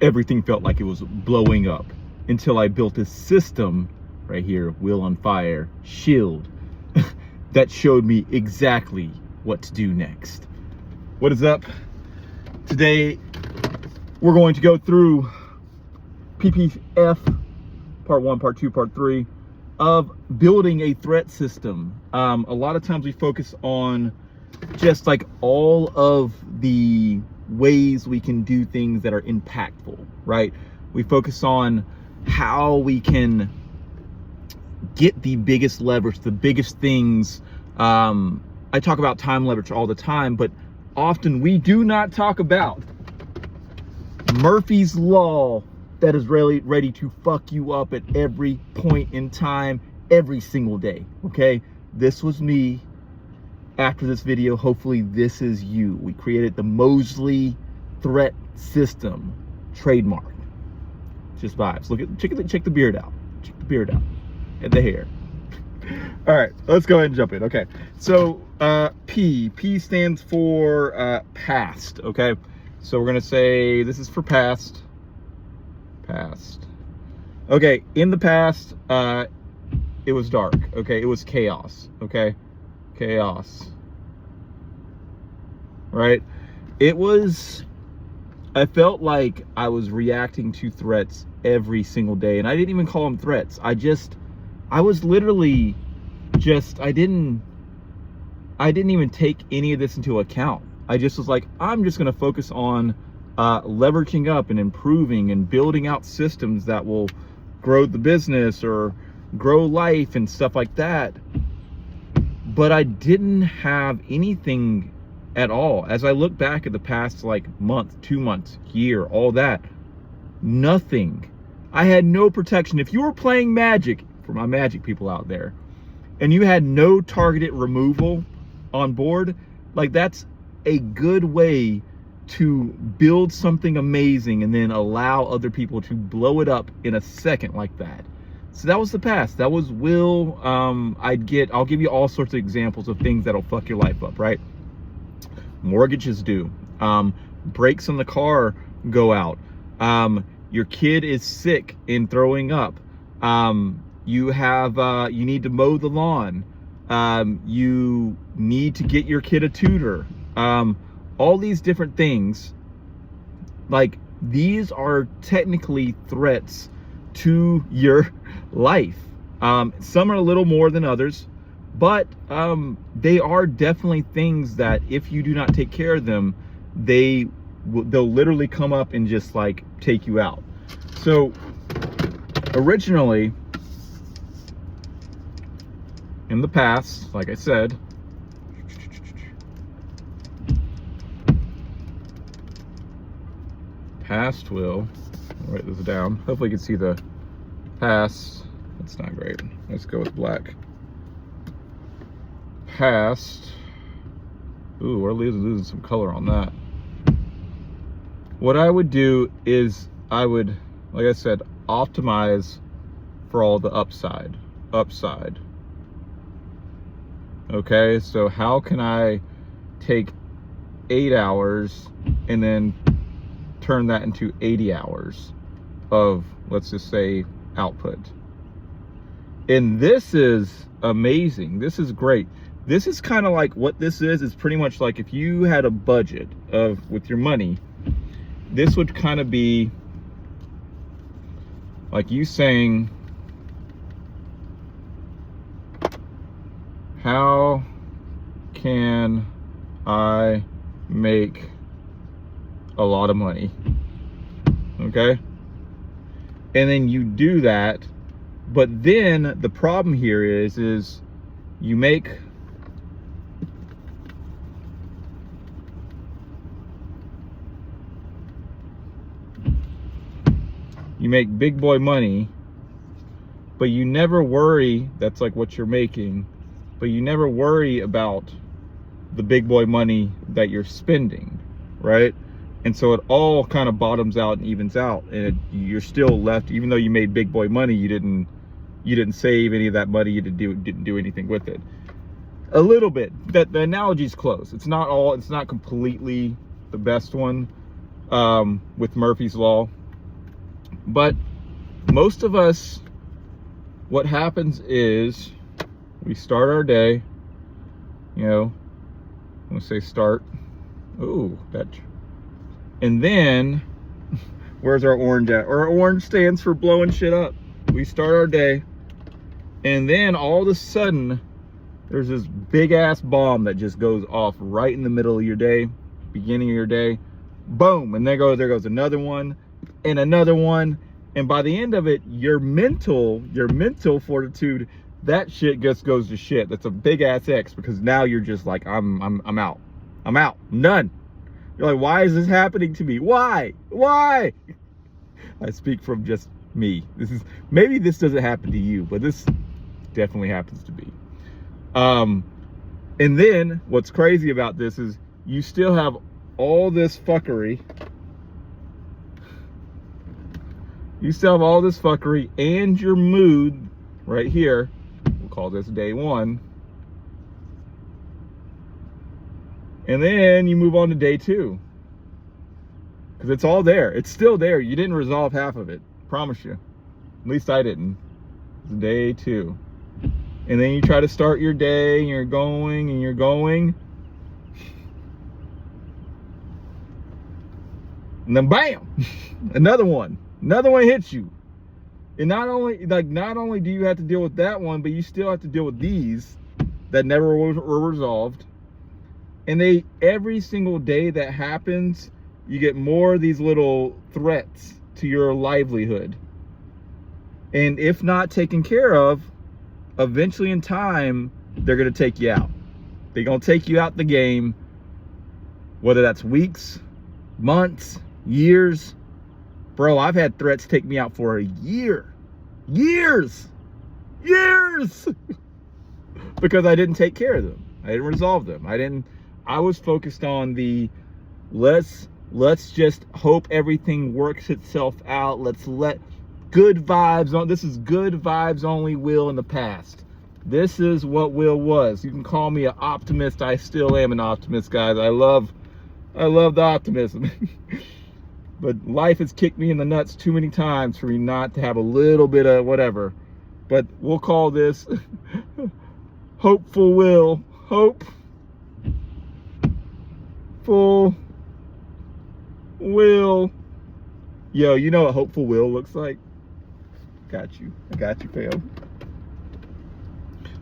everything felt like it was blowing up until I built this system right here, wheel on fire, shield, that showed me exactly what to do next. What is up? Today, we're going to go through PPF, part 1, part 2, part 3, of building a threat system. A lot of times we focus on just like all of the ways we can do things that are impactful, right? We focus on how we can get the biggest leverage, the biggest things. I talk about time leverage all the time, but often we do not talk about Murphy's Law that is really ready to fuck you up at every point in time, every single day, okay? This was me after this video. Hopefully this is you. We created the Mosley threat system, trademark. Just vibes. Look at, check the beard out. Check the beard out and the hair. All right, let's go ahead and jump in. Okay, so P stands for past. Okay, so we're gonna say this is for past. Okay, in the past, it was dark. Okay, it was chaos. Okay, chaos. Right? It was. I felt like I was reacting to threats every single day, and I didn't even call them threats. I was literally just. I didn't even take any of this into account. I just was like, I'm just gonna focus on leveraging up and improving and building out systems that will grow the business or grow life and stuff like that. But I didn't have anything at all. As I look back at the past like month, 2 months, year, all that, nothing. I had no protection. If you were playing Magic, for my Magic people out there, and you had no targeted removal on board, like that's a good way to build something amazing and then allow other people to blow it up in a second like that. So that was the past. That was Will. I'll give you all sorts of examples of things that'll fuck your life up, right? Mortgages due. Brakes on the car go out. Your kid is sick and throwing up. You need to mow the lawn. You need to get your kid a tutor. All these different things, like these are technically threats to your life. Some are a little more than others, but they are definitely things that if you do not take care of them, they'll literally come up and just like take you out. So originally in the past, like I said, past will, I'll write this down. Hopefully you can see the past. That's not great. Let's go with black. Past. Ooh, we're losing some color on that. What I would do is I would, like I said, optimize for all the upside. Okay, so how can I take 8 hours and then turn that into 80 hours of, let's just say, output? And this is amazing. This is great. This is kind of like what this is pretty much like if you had a budget with your money, this would kind of be like you saying, how can I make a lot of money? Okay, and then you do that, but then the problem here is you make big boy money, but you never worry. That's like what you're making, but you never worry about the big boy money that you're spending, right? And so it all kind of bottoms out and evens out, and you're still left, even though you made big boy money, you didn't save any of that money, you didn't do anything with it. A little bit. That the analogy's close. It's not completely the best one with Murphy's Law, But most of us, what happens is we start our day, you know, I'm gonna say start. Ooh, that. And then, where's our orange at? Our orange stands for blowing shit up. We start our day, and then all of a sudden, there's this big ass bomb that just goes off right in the middle of your day, beginning of your day. Boom, and there goes another one, and another one. And by the end of it, your mental fortitude, that shit just goes to shit. That's a big ass X, because now you're just like, I'm out. I'm out. None. You're like, why is this happening to me? Why? I speak from just me. Maybe this doesn't happen to you, but this definitely happens to me. And then what's crazy about this is you still have all this fuckery. You still have all this fuckery and your mood right here. We'll call this day one. And then you move on to day two. Because it's all there. It's still there. You didn't resolve half of it. Promise you. At least I didn't. It's day two. And then you try to start your day, and you're going, and you're going. And then bam! Another one hits you. And not only do you have to deal with that one, but you still have to deal with these that never were resolved. And every single day that happens, you get more of these little threats to your livelihood. And if not taken care of, eventually in time, they're going to take you out. They're going to take you out the game, whether that's weeks, months, years. Bro, I've had threats take me out for a year. Years! Because I didn't take care of them. I didn't resolve them. I was focused on the let's just hope everything works itself out. Let's let good vibes on. This is good vibes only Will in the past. This is what Will was. You can call me an optimist. I still am an optimist, guys. I love the optimism. But life has kicked me in the nuts too many times for me not to have a little bit of whatever. But we'll call this hopeful Will. Hopeful Will. Yo, you know what hopeful Will looks like? I got you, fam.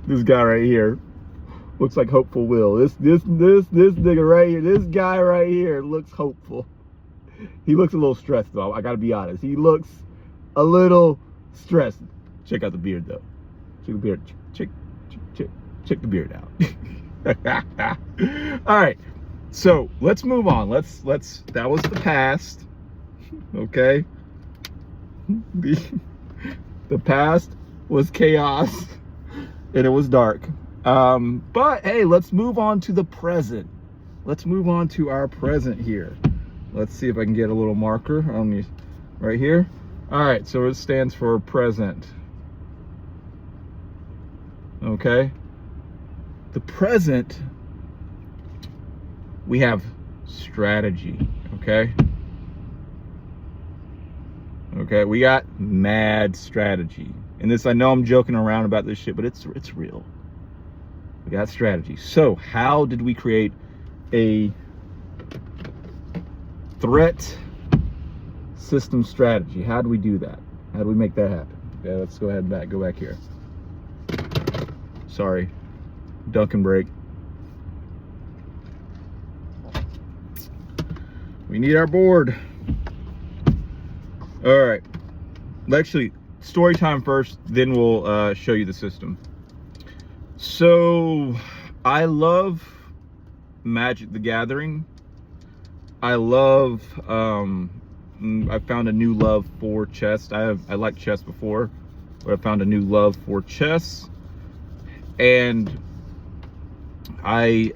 This guy right here looks like hopeful Will. This nigga right here, this guy right here looks hopeful. He looks a little stressed though. I gotta be honest. He looks a little stressed. Check out the beard though. Check the beard. Check the beard out. All right. So let's move on. Let's. That was the past. Okay. The past was chaos, and it was dark. But hey, let's move on to the present. Let's move on to our present here. Let's see if I can get a little marker on me right here. All right, so it stands for present. Okay. The present, we have strategy, okay? Okay, we got mad strategy. And this, I know I'm joking around about this shit, but it's real. We got strategy. So how did we create a threat system strategy? How do we do that? How do we make that happen? Okay, let's go ahead and go back here. Sorry, Dunkin' break. We need our board. All right, actually, story time first, then we'll show you the system. So I love Magic the Gathering. I love, I found a new love for chess. I liked chess before, but I found a new love for chess. And I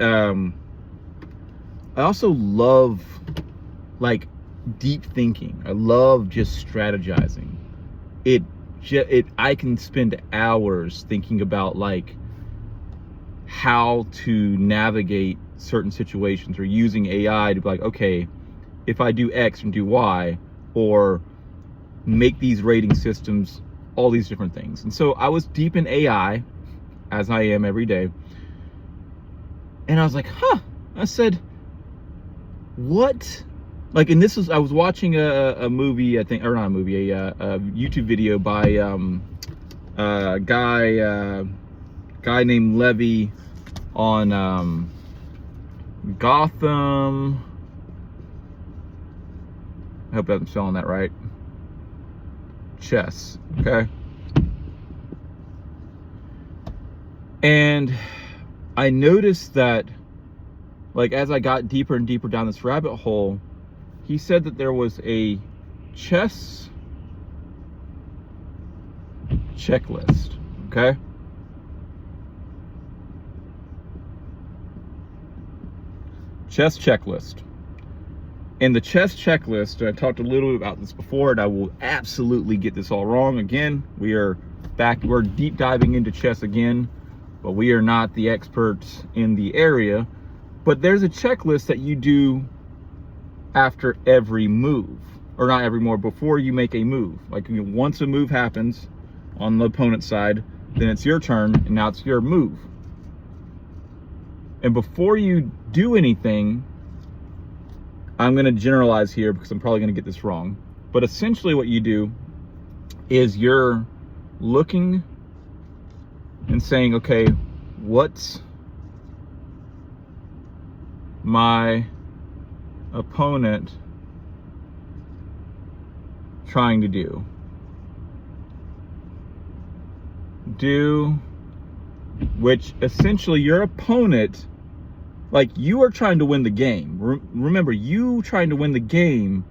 also love like deep thinking. I love just strategizing. I can spend hours thinking about like how to navigate certain situations, or using AI to be like, okay, if I do X and do Y, or make these rating systems, all these different things. And so I was deep in AI, as I am every day. And I was like, I said, what? Like, and this was, I was watching a movie, I think, or not a movie, a YouTube video by a guy named Levy on Gotham. I hope I'm spelling that right. Chess, okay? And I noticed that, like, as I got deeper and deeper down this rabbit hole, he said that there was a chess checklist, okay? Chess checklist. And the chess checklist, I talked a little bit about this before, and I will absolutely get this all wrong again. We're deep diving into chess again, but we are not the experts in the area. But there's a checklist that you do after every move, or not every move, before you make a move. Like, once a move happens on the opponent's side, then it's your turn, and now it's your move. And before you do anything, I'm going to generalize here because I'm probably going to get this wrong, but essentially what you do is you're looking and saying, okay, what's my opponent trying to do? Which essentially your opponent, like, you are trying to win the game. Remember, you trying to win the game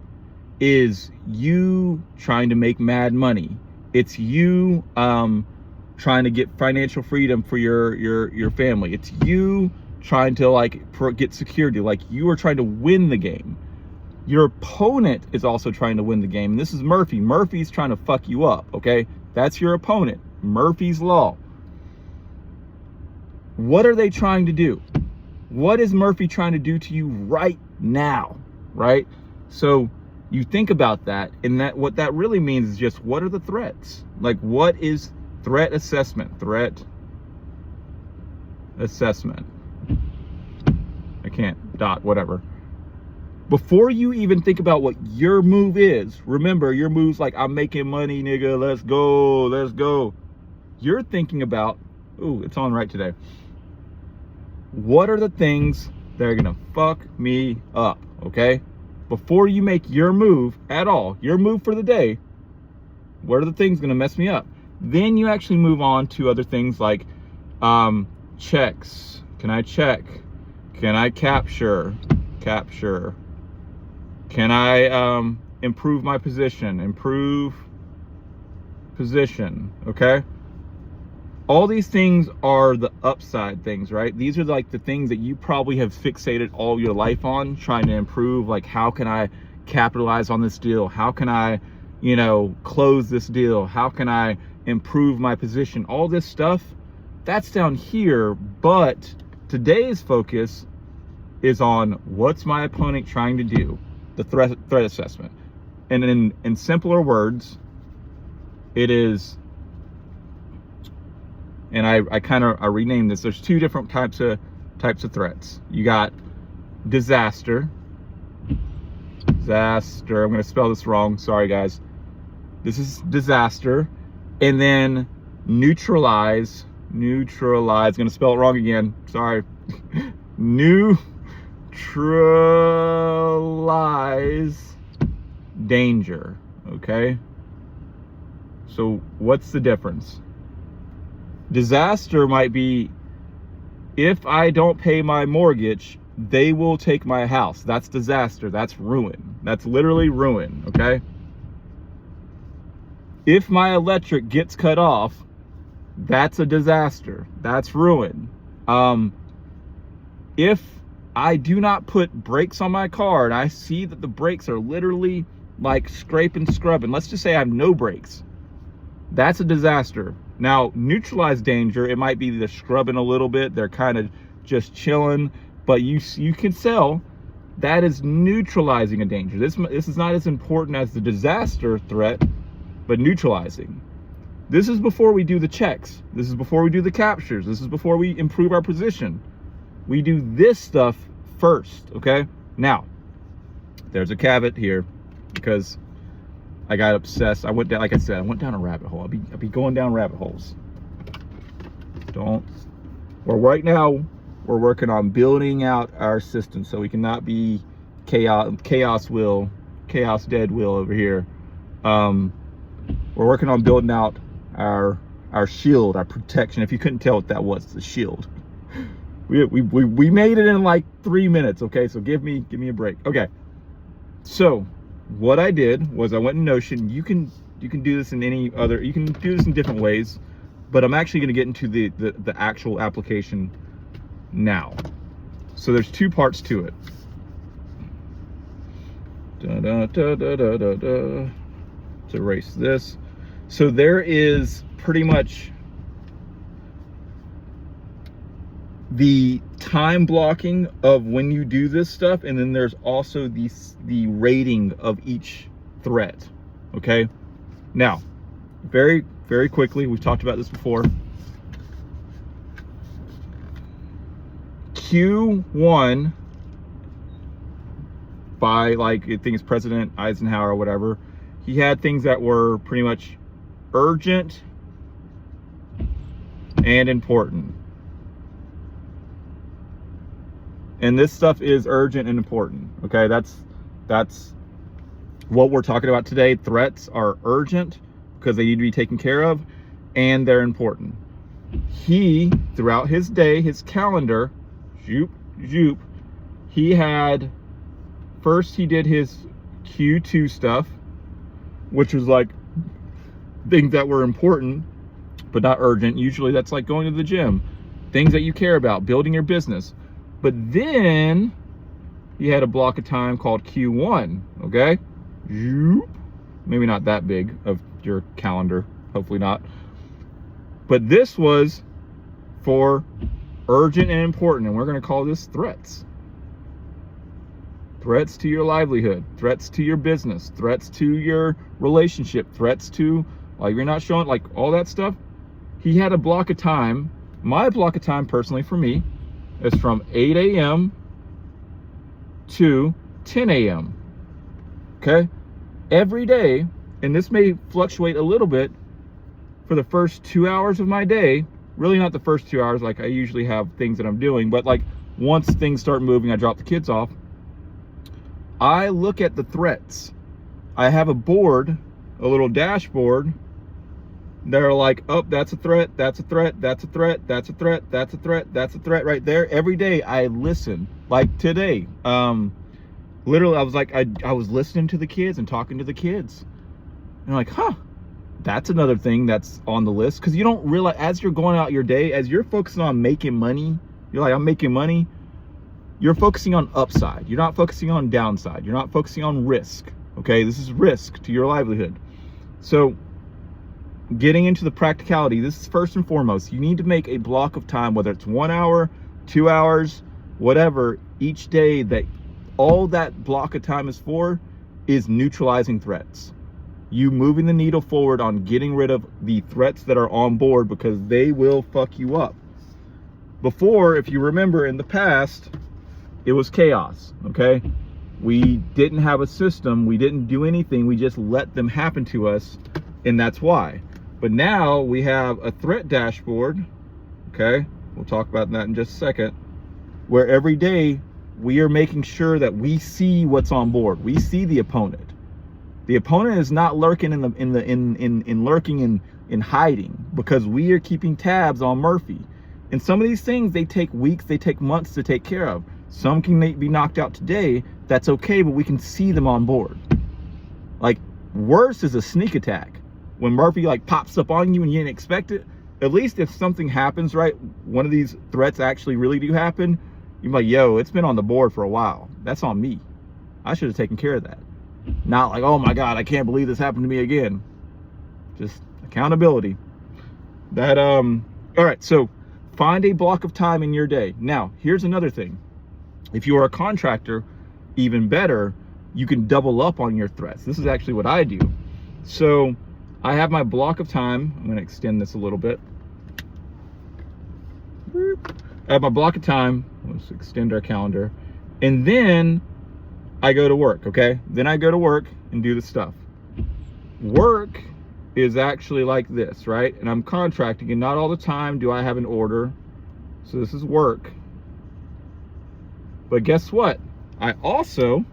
is you trying to make mad money. It's you trying to get financial freedom for your family. It's you trying to, like, get security. Like, you are trying to win the game. Your opponent is also trying to win the game. And this is Murphy. Murphy's trying to fuck you up, okay? That's your opponent. Murphy's Law. What are they trying to do? What is Murphy trying to do to you right now, right? So you think about that, and that what that really means is just, what are the threats? Like, what is threat assessment? Threat assessment. I can't whatever. Before you even think about what your move is, remember, your move's like, I'm making money, nigga, let's go, let's go. You're thinking about, ooh, it's on right today. What are the things that are gonna fuck me up, okay? Before you make your move at all, your move for the day, what are the things gonna mess me up? Then you actually move on to other things like checks. Can I check? Can I capture? Capture. Can I improve my position? Improve position, okay? All these things are the upside things, right? These are like the things that you probably have fixated all your life on, trying to improve. Like, how can I capitalize on this deal? How can I, close this deal? How can I improve my position? All this stuff, that's down here. But today's focus is on, what's my opponent trying to do? The threat assessment. And in simpler words, it is, and I renamed this. There's two different types of threats. You got disaster. I'm gonna spell this wrong. Sorry, guys. This is disaster. And then neutralize. Gonna spell it wrong again. Sorry. Neutralize danger. Okay. So what's the difference? Disaster might be, if I don't pay my mortgage, they will take my house. That's disaster. That's ruin. That's literally ruin, okay? If my electric gets cut off, that's a disaster. That's ruin. If I do not put brakes on my car and I see that the brakes are literally like scraping, scrubbing, let's just say I have no brakes, that's a disaster. Now, neutralize danger, it might be they're scrubbing a little bit, they're kind of just chilling, but you can tell that is neutralizing a danger. This is not as important as the disaster threat, but neutralizing. This is before we do the checks. This is before we do the captures. This is before we improve our position. We do this stuff first, okay? Now, there's a caveat here because I got obsessed. I went down, like I said, I went down a rabbit hole. I'll be going down rabbit holes. Well, right now, we're working on building out our system so we cannot be chaos dead wheel over here. We're working on building out our shield, our protection. If you couldn't tell what that was, the shield. We made it in like 3 minutes, okay? So give me a break. Okay. So what I did was I went in Notion. You can do this in you can do this in different ways, but I'm actually going to get into the actual application now. So there's 2 parts to it. To erase this. So there is pretty much the time blocking of when you do this stuff, and then there's also the rating of each threat. Okay, now very quickly, we've talked about this before. Q1 by, like, I think it's President Eisenhower or whatever, he had things that were pretty much urgent and important. And this stuff is urgent and important, okay? That's what we're talking about today. Threats are urgent because they need to be taken care of, and they're important. He, throughout his day, his calendar, he had, first he did his Q2 stuff, which was like things that were important but not urgent. Usually that's like going to the gym, things that you care about, building your business. But then he had a block of time called Q1, okay? Maybe not that big of your calendar, hopefully not. But this was for urgent and important, and we're going to call this threats. Threats to your livelihood, threats to your business, threats to your relationship, threats to, like, you're not showing, like, all that stuff. He had a block of time. My block of time, personally, for me, is from 8 a.m. to 10 a.m. Okay? Every day, and this may fluctuate a little bit for the first 2 hours of my day. Really not the first 2 hours, like I usually have things that I'm doing, but like once things start moving, I drop the kids off. I look at the threats. I have a board, a little dashboard. They're like, oh, that's a threat, that's a threat, that's a threat, that's a threat, that's a threat, that's a threat right there. Every day I listen. Like today, literally I was like, I was listening to the kids and talking to the kids. And I'm like, huh, that's another thing that's on the list. Because you don't realize, as you're going out your day, as you're focusing on making money, you're like, I'm making money. You're focusing on upside. You're not focusing on downside. You're not focusing on risk. Okay, this is risk to your livelihood. So getting into the practicality, this is first and foremost. You need to make a block of time, whether it's 1 hour, 2 hours, whatever, each day, that all that block of time is for is neutralizing threats. You moving the needle forward on getting rid of the threats that are on board, because they will fuck you up. Before, if you remember in the past, it was chaos, okay? We didn't have a system. We didn't do anything. We just let them happen to us, and that's why. But now we have a threat dashboard, okay? We'll talk about that in just a second, where every day we are making sure that we see what's on board. We see the opponent. The opponent is not lurking lurking in hiding, because we are keeping tabs on Murphy. And some of these things, they take weeks, they take months to take care of. Some can be knocked out today. That's okay, but we can see them on board. Like, worse is a sneak attack. When Murphy like pops up on you and you didn't expect it. At least if something happens, right, one of these threats actually really do happen, you're like, yo, it's been on the board for a while. That's on me. I should have taken care of that. Not like, oh my God, I can't believe this happened to me again. Just accountability. That, all right, so find a block of time in your day. Now, here's another thing. If you are a contractor, even better, you can double up on your threats. This is actually what I do. So I have my block of time. I'm going to extend this a little bit. I have my block of time. Let's extend our calendar. And then I go to work, okay? Then I go to work and do the stuff. Work is actually like this, right? And I'm contracting, and not all the time do I have an order. So this is work. But guess what? I also,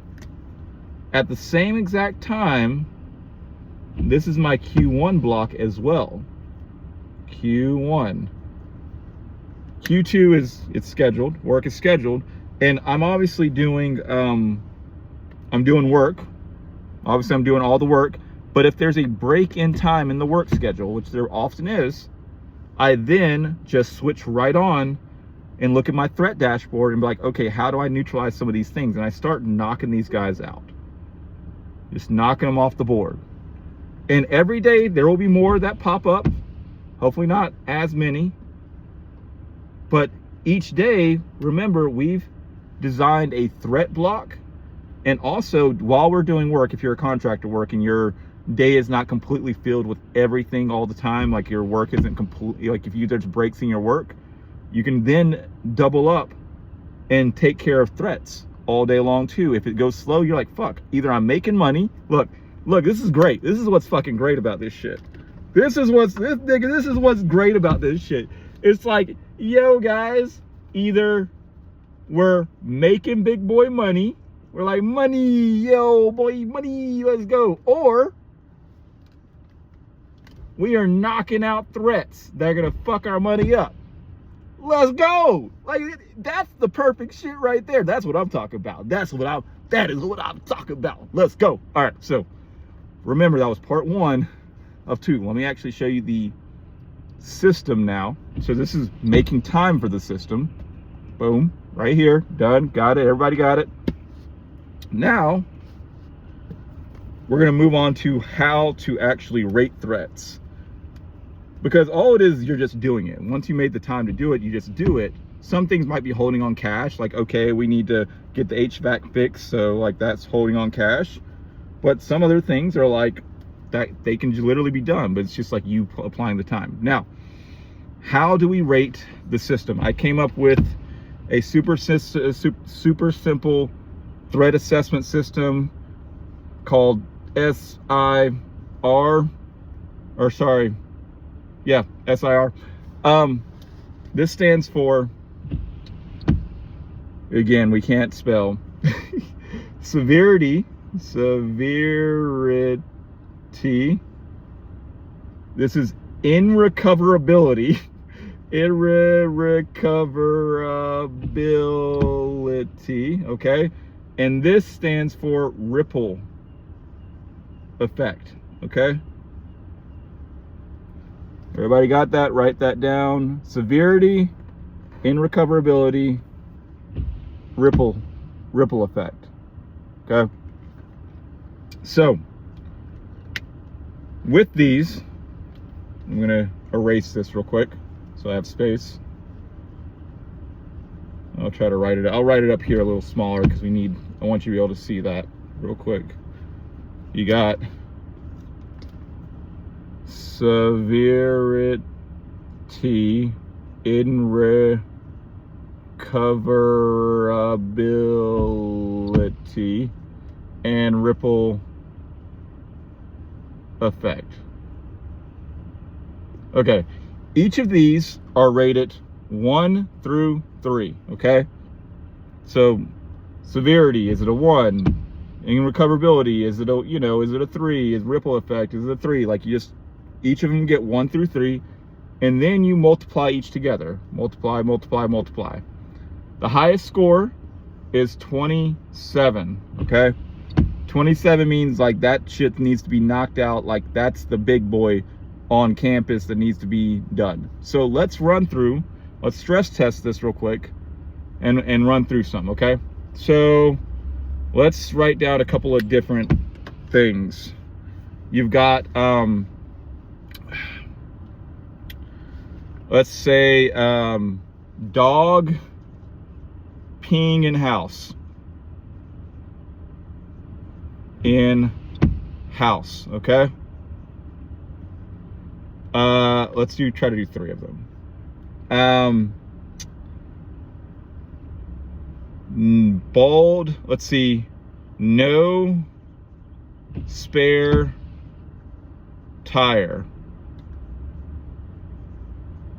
at the same exact time, this is my Q1 block as well. Q1. Q2 it's scheduled, work is scheduled, and I'm obviously doing I'm doing work. Obviously I'm doing all the work, but if there's a break in time in the work schedule, which there often is, I then just switch right on and look at my threat dashboard and be like, okay, how do I neutralize some of these things? And I start knocking these guys out. Just knocking them off the board. And every day there will be more that pop up. Hopefully not as many. But each day, remember, we've designed a threat block. And also, while we're doing work, if you're a contractor work and your day is not completely filled with everything all the time, like your work isn't completely, like if there's breaks in your work, you can then double up and take care of threats all day long too. If it goes slow, you're like, fuck, either I'm making money. Look, this is great. This is what's fucking great about this shit. This is what's great about this shit. It's like, yo guys, either we're making big boy money, we're like, money, yo boy, money, let's go, or we are knocking out threats that are gonna fuck our money up. Let's go. Like, that's the perfect shit right there. That's what I'm talking about. That is what I'm talking about. Let's go. All right, so remember that was part 1 of 2. Let me actually show you the system now. So this is making time for the system. Boom, right here, done, got it, everybody got it. Now, we're gonna move on to how to actually rate threats. Because all it is, you're just doing it. Once you made the time to do it, you just do it. Some things might be holding on cash, like, okay, we need to get the HVAC fixed, so like that's holding on cash. But some other things are like, that they can literally be done, but it's just like you applying the time. Now, how do we rate the system? I came up with a super simple threat assessment system called SIR, SIR. This stands for, again, we can't spell, Severity. This is Irrecoverability. Irrecoverability, okay? And this stands for ripple effect, okay? Everybody got that? Write that down. Severity, irrecoverability, ripple effect, okay? So, with these, I'm gonna erase this real quick so I have space. I'll try to write it. I'll write it up here a little smaller because I want you to be able to see that real quick. You got severity, irrecoverability, and ripple effect. Okay, each of these are rated 1 through 3, okay? So severity, is it a 1? Irrecoverability, is it a, is it a 3? Is ripple effect, is it a 3? Like, you just, each of them get 1 through 3, and then you multiply each together. Multiply. The highest score is 27, okay? 27 means like that shit needs to be knocked out. Like, that's the big boy on campus that needs to be done. So let's stress test this real quick and run through some, okay? So let's write down a couple of different things. You've got, let's say, dog peeing in house. In house, okay? Let's try to do 3 of them. Bald, let's see, no spare tire.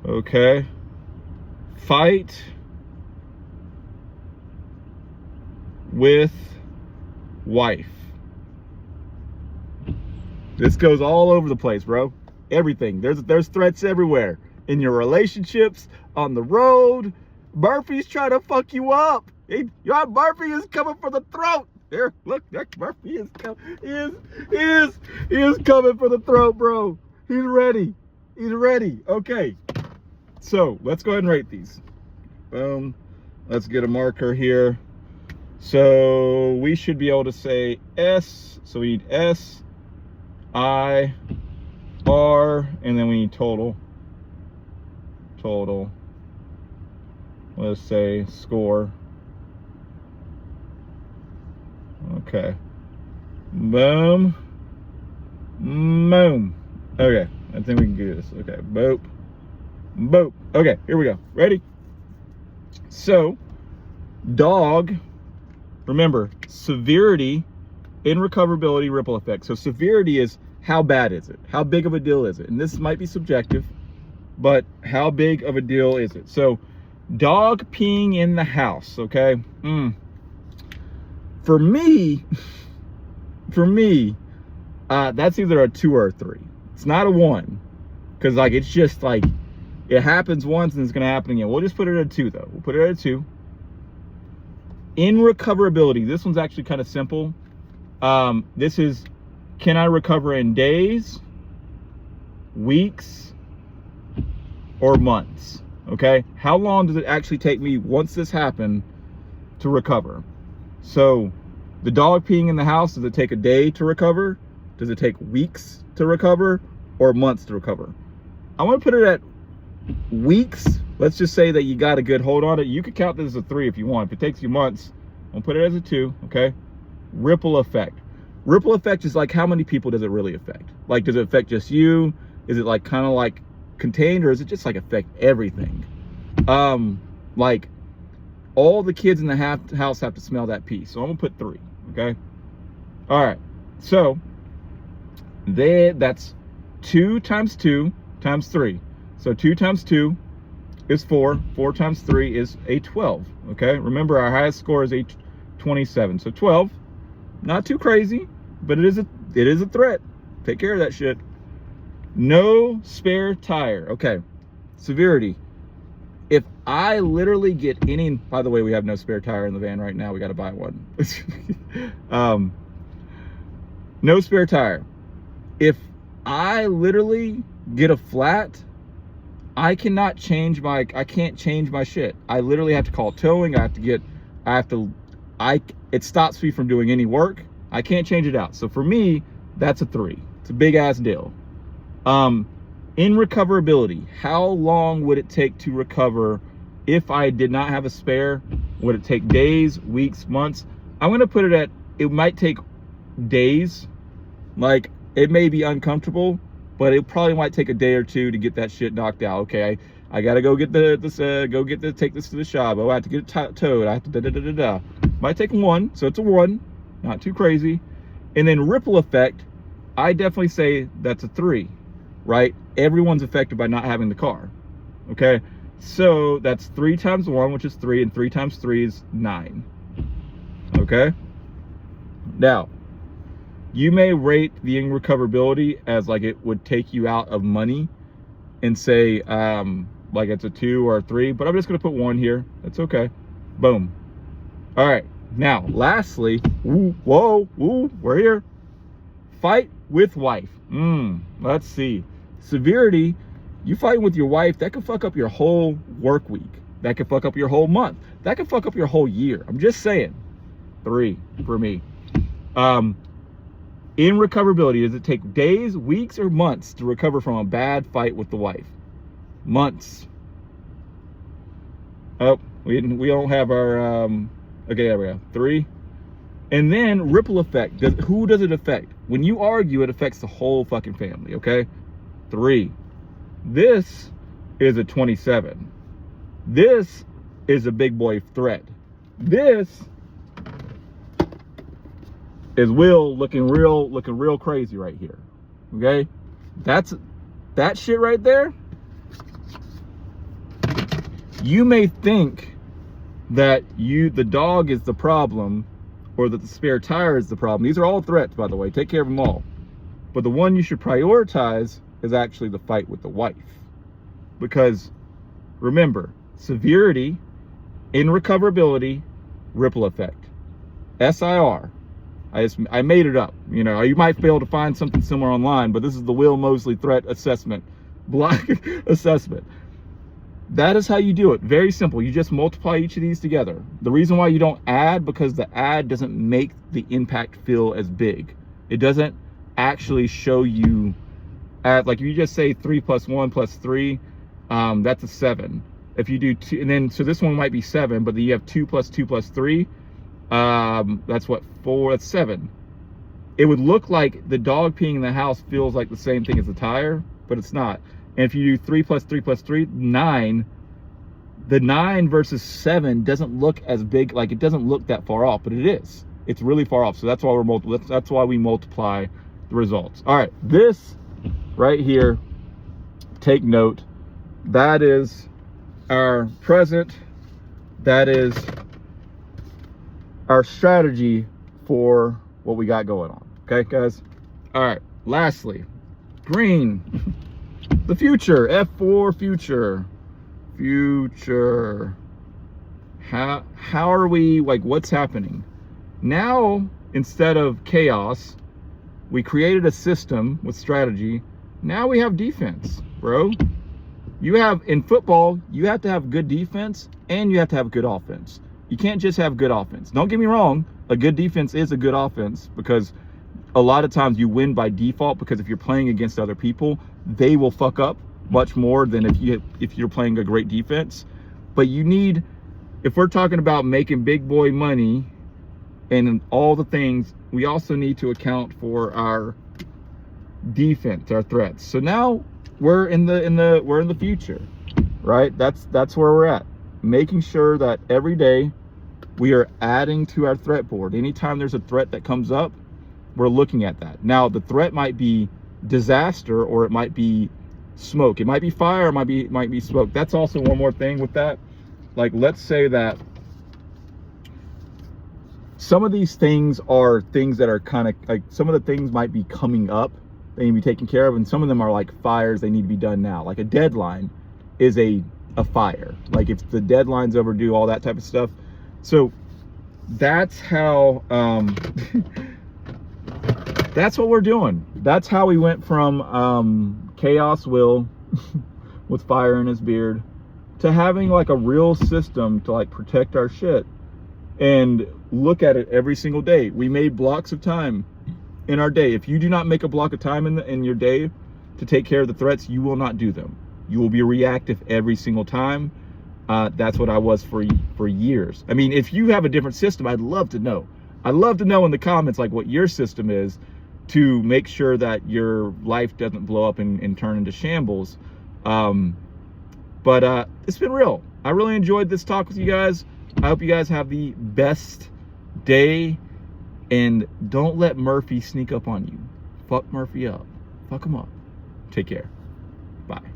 Okay. Fight with wife. This goes all over the place, bro. Everything. There's threats everywhere. In your relationships, on the road. Murphy's trying to fuck you up. Murphy is coming for the throat. There, look, Murphy is coming. He is coming for the throat, bro. He's ready. He's ready. Okay. So let's go ahead and rate these. Boom. Let's get a marker here. So we should be able to say S. So we need S, I, R, and then we need total. Total. Let's say score. Okay. Boom. Boom. Okay. I think we can do this. Okay. Boop. Boop. Okay. Here we go. Ready? So, dog. Remember, severity, irrecoverability, ripple effect. So severity is how bad is it? How big of a deal is it? And this might be subjective, but how big of a deal is it? So dog peeing in the house, okay? For me, that's either a 2 or a 3. It's not a 1, because like it's just like it happens once and it's gonna happen again. We'll just put it at a 2 though. We'll put it at a 2. Irrecoverability. This one's actually kind of simple. This is, can I recover in days, weeks, or months? Okay, how long does it actually take me once this happened to recover? So the dog peeing in the house, does it take a day to recover? Does it take weeks to recover, or months to recover? I want to put it at weeks. Let's just say that you got a good hold on it. You could count this as a 3 if you want. If it takes you months, I'll put it as a 2. Okay. Ripple effect. Ripple effect is like, how many people does it really affect? Like, does it affect just you? Is it like kind of like contained, or is it just like affect everything? Like all the kids in the house have to smell that pee. So I'm gonna put 3. Okay. All right. So that's 2 times 2 times 3. So 2 times 2 is 4. 4 times 3 is a 12. Okay. Remember, our highest score is a 27. So 12. Not too crazy, but it is a threat. Take care of that shit. No spare tire. Okay. Severity. If I literally get any, by the way, we have no spare tire in the van right now. We got to buy one. No spare tire. If I literally get a flat, I can't change my shit. I literally have to call towing. It stops me from doing any work. I can't change it out. So for me, that's a 3. It's a big ass deal. Irrecoverability. How long would it take to recover if I did not have a spare? Would it take days, weeks, months? I'm going to put it at, it might take days. Like, it may be uncomfortable, but it probably might take a day or 2 to get that shit knocked out. Okay, I got to go get take this to the shop. Oh, I have to get it towed. I have to Might take 1, so it's a 1. Not too crazy. And then ripple effect, I definitely say that's a 3, right? Everyone's affected by not having the car. Okay, so that's 3 times 1, which is 3, and 3 times 3 is 9. Okay, now you may rate the irrecoverability as like it would take you out of money and say like it's a 2 or a 3, but I'm just gonna put 1 here. That's okay. Boom. All right, now lastly, we're here. Fight with wife. Let's see. Severity, you fighting with your wife, that could fuck up your whole work week. That could fuck up your whole month. That could fuck up your whole year. I'm just saying. 3 for me. Irrecoverability, does it take days, weeks, or months to recover from a bad fight with the wife? Months. Oh, we don't have our okay, there we go. 3. And then ripple effect. Who does it affect? When you argue, it affects the whole fucking family. Okay. 3. This is a 27. This is a big boy threat. This is Will looking real crazy right here. Okay? That's that shit right there. You may think that the dog is the problem, or that the spare tire is the problem. These are all threats, by the way. Take care of them all. But the one you should prioritize is actually the fight with the wife. Because remember, severity, irrecoverability, ripple effect. SIR. I made it up. You know, you might be able to find something similar online, but this is the Will Mosley threat assessment, block assessment. That is how you do it. Very simple. You just multiply each of these together. The reason why you don't add, because the add doesn't make the impact feel as big. It doesn't actually show you, like if you just say 3 plus 1 plus 3, that's a 7. If you do 2, and then, so this one might be 7, but then you have 2 plus 2 plus 3, that's what, 4, that's 7. It would look like the dog peeing in the house feels like the same thing as the tire, but it's not. And if you do 3 plus 3 plus 3, 9, the 9 versus 7 doesn't look as big, like it doesn't look that far off, but it is. It's really far off. So that's why that's why we multiply the results. All right, this right here, take note. That is our present. That is our strategy for what we got going on. Okay, guys? All right, lastly, green. The future, F4 future. How are we, like, what's happening? Now, instead of chaos, we created a system with strategy. Now we have defense, bro. You have, in football, you have to have good defense and you have to have good offense. You can't just have good offense. Don't get me wrong, a good defense is a good offense, because a lot of times you win by default, because if you're playing against other people, they will fuck up much more than if you're playing a great defense. But you need, if we're talking about making big boy money and all the things, we also need to account for our defense, our threats. So now we're in the future, right? That's where we're at. Making sure that every day we are adding to our threat board. Anytime there's a threat that comes up, we're looking at that. Now, the threat might be disaster, or it might be smoke. It might be fire, it might be smoke. That's also one more thing with that. Like, let's say that some of these things are things that are kind of like, some of the things might be coming up, they need to be taken care of, and some of them are like fires, they need to be done now. Like a deadline is a fire. Like if the deadline's overdue, all that type of stuff. So that's how that's what we're doing. That's how we went from Chaos Will with fire in his beard to having like a real system to like protect our shit and look at it every single day. We made blocks of time in our day. If you do not make a block of time in your day to take care of the threats, you will not do them. You will be reactive every single time. That's what I was for years. I mean, if you have a different system, I'd love to know. I'd love to know in the comments like what your system is to make sure that your life doesn't blow up and turn into shambles. But it's been real. I really enjoyed this talk with you guys. I hope you guys have the best day, and don't let Murphy sneak up on you. Fuck Murphy up. Fuck him up. Take care. Bye.